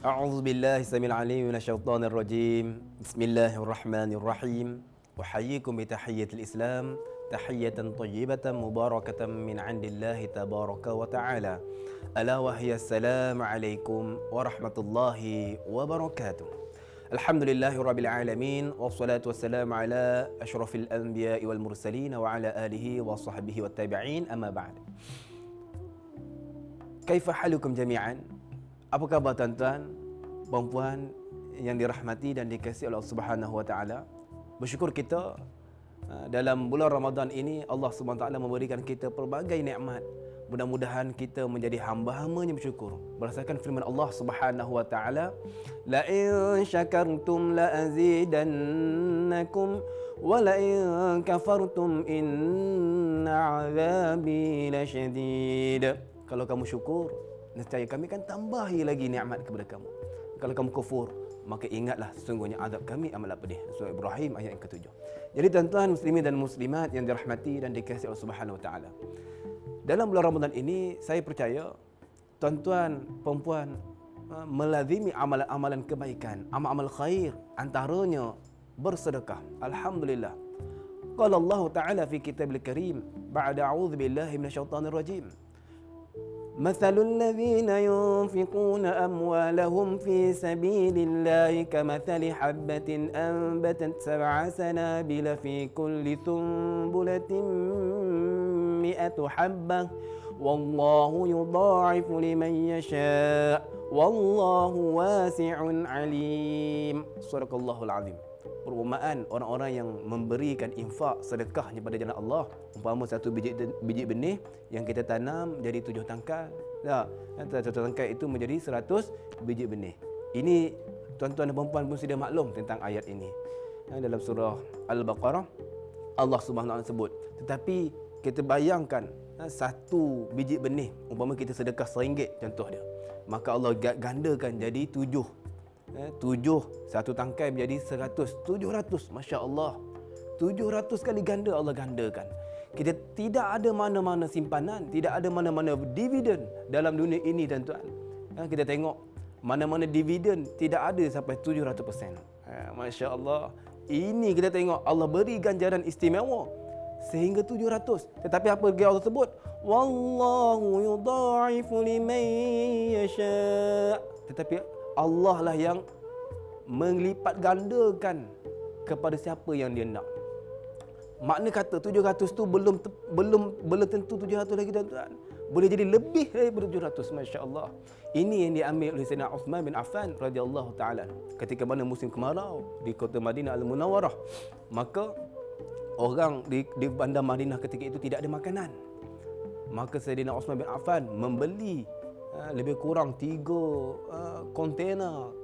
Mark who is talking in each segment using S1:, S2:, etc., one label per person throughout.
S1: أعوذ بالله السميع العليم من الشيطان الرجيم. بسم الله الرحمن الرحيم. أحييكم بتحية الإسلام، تحية طيبة مباركة من عند الله تبارك وتعالى، ألا وهي السلام عليكم ورحمة الله وبركاته. الحمد لله رب العالمين، والصلاة والسلام على أشرف الأنبياء والمرسلين وعلى آله وصحبه والتابعين، أما بعد. كيف حالكم جميعا? Apa khabar tuan-tuan, puan-puan yang dirahmati dan dikasihi Allah Subhanahu wa taala? Bersyukur kita dalam bulan Ramadan ini Allah Subhanahu wa taala memberikan kita pelbagai nikmat. Mudah-mudahan kita menjadi hamba-hambanya bersyukur. Berdasarkan firman Allah Subhanahu wa taala, la in syakartum la azidannakum wa la in kafartum inna 'adzabi lasyadid. Kalau kamu syukur, nescaya kami akan tambahi lagi nikmat kepada kamu. Kalau kamu kufur, maka ingatlah sesungguhnya azab kami amat pedih. Surah Ibrahim ayat yang ke-7. Jadi tuan-tuan muslimin dan muslimat yang dirahmati dan dikasihi Allah Subhanahu wa taala. Dalam bulan Ramadan ini saya percaya tuan-tuan puan-puan melazimi amalan-amalan kebaikan, amal-amal khair, antaranya bersedekah. Alhamdulillah. Qala Allah Ta'ala fi Kitabil Karim, ba'da a'udzu billahi minasyaitonir rajim. مثل الذين ينفقون أموالهم في سبيل الله كمثل حبة أنبتت 7 سنابل في كل سنبلة 100 حبة والله يضاعف لمن يشاء والله واسع عليم. صدق الله العظيم. Perumpamaan orang-orang yang memberikan infak sedekahnya pada jalan Allah, umpama satu biji benih yang kita tanam jadi 7 tangkai. Satu tangkai itu menjadi 100 biji benih. Ini tuan-tuan dan puan-puan pun sudah maklum tentang ayat ini. Dalam surah Al-Baqarah Allah Subhanahu wa taala sebut. Tetapi kita bayangkan satu biji benih, umpama kita sedekah RM1 contoh dia, maka Allah gandakan jadi 7. 7 satu tangkai menjadi 100, 700. Masya Allah, 700 kali ganda Allah gandakan. Kita tidak ada mana-mana simpanan, tidak ada mana-mana dividen dalam dunia ini tuan-tuan. Kita tengok mana-mana dividen tidak ada sampai 700%. Masya Allah. Ini kita tengok Allah beri ganjaran istimewa sehingga 700. Tetapi apa yang Allah sebut? Wallahu yudha'ifu liman yasha'. Tetapi Allah lah yang melipat gandakan kepada siapa yang dia nak. Makna kata 700 tu belum tentu 700 lagi tuan-tuan. Boleh jadi lebih daripada 700. Masya-Allah. Ini yang diambil oleh Sayyidina Uthman bin Affan radhiyallahu taala ketika mana musim kemarau di kota Madinah Al-Munawwarah. Maka orang di bandar Madinah ketika itu tidak ada makanan. Maka Sayyidina Uthman bin Affan membeli lebih kurang 3 kontainer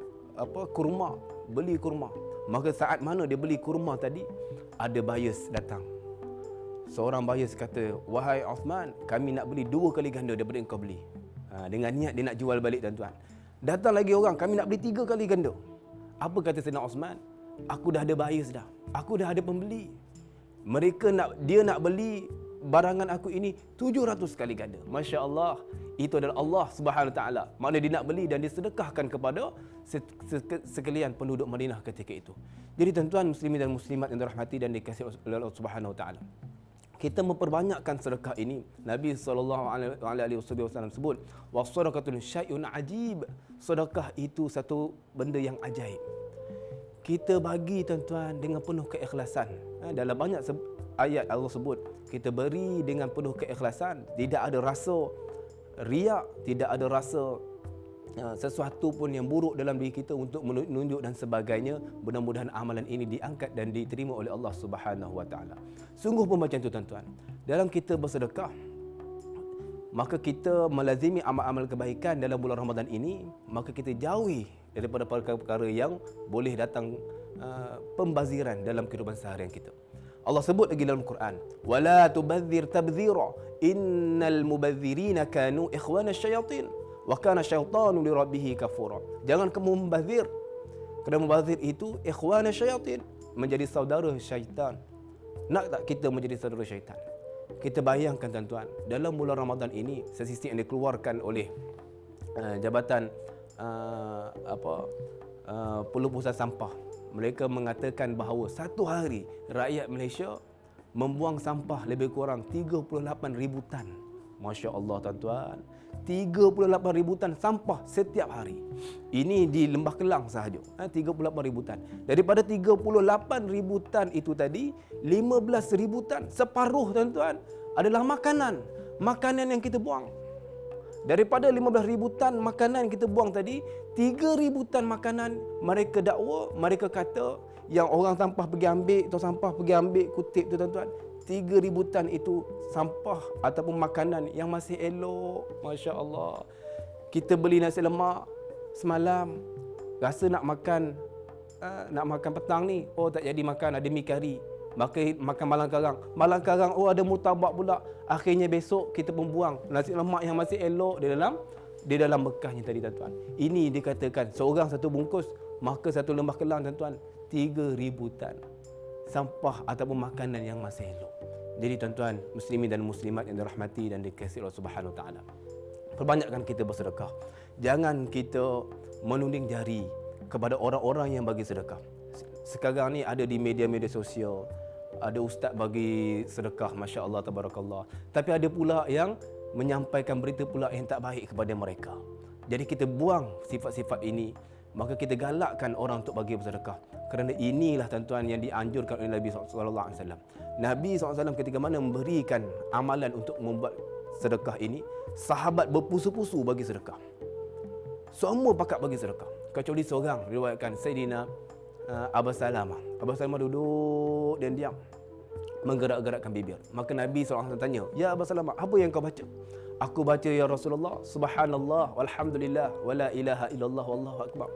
S1: kurma, beli kurma. Maka saat mana dia beli kurma tadi, ada buyers datang. Seorang buyers kata, "Wahai Uthman, kami nak beli 2 kali ganda daripada engkau beli." Dengan niat dia nak jual balik tuan-tuan. Datang lagi orang, "Kami nak beli 3 kali ganda." Apa kata Sayyidina Uthman? "Aku dah ada buyers dah. Aku dah ada pembeli. Dia nak beli barangan aku ini 700 kali ganda." Masya Allah. Itu adalah Allah Subhanahu Wa Taala. Mana dia nak beli dan disedekahkan kepada sekalian penduduk Madinah ketika itu. Jadi tuan-tuan muslimin dan muslimat yang dirahmati dan dikasihi oleh Allah Subhanahu Wa Taala, kita memperbanyakkan sedekah ini. Nabi SAW sebut, "Was-sadaqatu syai'un ajib." Sedekah itu satu benda yang ajaib. Kita bagi tuan-tuan dengan penuh keikhlasan. Dalam banyak ayat Allah sebut, kita beri dengan penuh keikhlasan, tidak ada rasa riak, tidak ada rasa sesuatu pun yang buruk dalam diri kita untuk menunjuk dan sebagainya. Mudah-mudahan amalan ini diangkat dan diterima oleh Allah Subhanahu wa taala. Sungguh pun macam tu tuan-tuan. Dalam kita bersedekah, maka kita melazimi amal-amal kebaikan dalam bulan Ramadan ini, maka kita jauhi daripada perkara-perkara yang boleh datang pembaziran dalam kehidupan seharian kita. Allah sebut lagi dalam Quran, "Wala tubadzir tabdzira, innal mubadzirina kanu ikhwana syayatin, wa kana syaitanu li rabbih kafura." Jangan kamu membazir. Kerana membazir itu ikhwana syayatin, menjadi saudara syaitan. Nak tak kita menjadi saudara syaitan? Kita bayangkan tuan-tuan, dalam bulan Ramadan ini, statistik yang dikeluarkan oleh Jabatan pelupusan sampah. Mereka mengatakan bahawa satu hari rakyat Malaysia membuang sampah lebih kurang 38,000 tan. Masya Allah tuan-tuan. 38,000 tan sampah setiap hari. Ini di Lembah Kelang sahaja. 38,000 tan. Daripada 38,000 tan itu tadi, 15,000 tan, separuh tuan-tuan, adalah makanan. Makanan yang kita buang. Daripada 15,000 tan makanan yang kita buang tadi, 3,000 tan makanan mereka dakwa, mereka kata yang orang sampah pergi ambil, atau sampah pergi ambil kutip tu tuan-tuan, 3,000 tan itu sampah ataupun makanan yang masih elok. Masya Allah. Kita beli nasi lemak semalam, rasa nak makan petang ni, oh tak jadi makan, ada mi kari. Maka makan malam karang. Malam karang, oh ada murtabak pula. Akhirnya besok kita membuang nasi lemak yang masih elok di dalam bekasnya tadi tuan-tuan. Ini dikatakan seorang satu bungkus, maka satu lembah Kelang tuan-tuan, 3,000 tan sampah ataupun makanan yang masih elok. Jadi tuan-tuan, muslimin dan muslimat yang dirahmati dan dikasihi Allah Subhanahu Wa Taala, perbanyakkan kita bersedekah. Jangan kita menuding jari kepada orang-orang yang bagi sedekah. Sekarang ni ada di media-media sosial, ada ustaz bagi sedekah, Masya Allah, tabarakallah. Tapi ada pula yang menyampaikan berita pula yang tak baik kepada mereka. Jadi kita buang sifat-sifat ini, maka kita galakkan orang untuk bagi bersedekah. Kerana inilah tuan-tuan yang dianjurkan oleh Nabi SAW. Nabi SAW ketika mana memberikan amalan untuk membuat sedekah ini, sahabat berpusu-pusu bagi sedekah. Semua pakat bagi sedekah. Kecuali seorang, riwayatkan Sayyidina Abu Salamah. Abu Salamah duduk dan diam, menggerak-gerakkan bibir. Maka Nabi SAW tanya, "Ya Abu Salamah, apa yang kau baca?" "Aku baca ya Rasulullah, subhanallah walhamdulillah wala ilaha illallah wallahu akbar."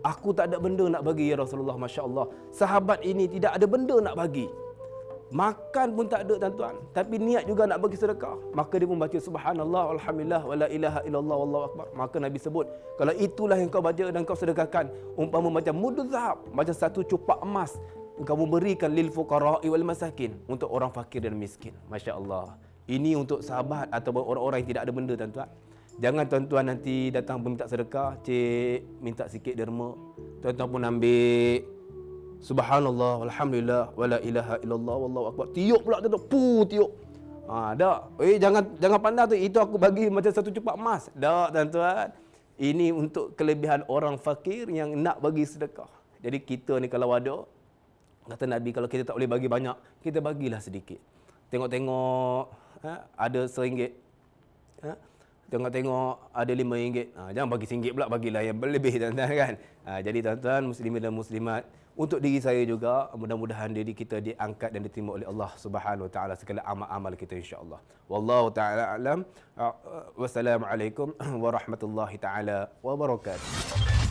S1: Aku tak ada benda nak bagi ya Rasulullah. Masya Allah, sahabat ini tidak ada benda nak bagi. Makan pun tak ada tuan-tuan, tapi niat juga nak bagi sedekah. Maka dia pun baca subhanallah walhamdulillah wala ilaha illallah wallahu akbar. Maka Nabi sebut, kalau itulah yang kau baca dan kau sedekahkan, umpama macam mudud zahab, macam satu cupak emas, kamu berikan lil fuqara'i wal masakin, untuk orang fakir dan miskin. Masya Allah. Ini untuk sahabat atau orang-orang yang tidak ada benda tuan-tuan. Jangan tuan-tuan nanti datang minta sedekah, cik minta sikit derma, tuan-tuan pun ambil subhanallah walhamdulillah wala ilaha illallah wallahu akbar, tiup pula tuan-tuan, tiup. Dak. Jangan pandang tu, itu aku bagi macam satu cupak emas. Dak tuan-tuan. Ini untuk kelebihan orang fakir yang nak bagi sedekah. Jadi kita ni kalau ada, kata Nabi, kalau kita tak boleh bagi banyak, kita bagilah sedikit. Tengok-tengok ada RM1, tengok-tengok ada RM5. Jangan bagi RM1 pula, bagilah yang lebih tuan-tuan kan. Jadi tuan-tuan, muslimin dan muslimat, untuk diri saya juga, mudah-mudahan diri kita diangkat dan diterima oleh Allah Subhanahu Wa Taala segala amal-amal kita, insya-Allah. Wallahu taala alam. Wassalamualaikum warahmatullahi taala wabarakatuh.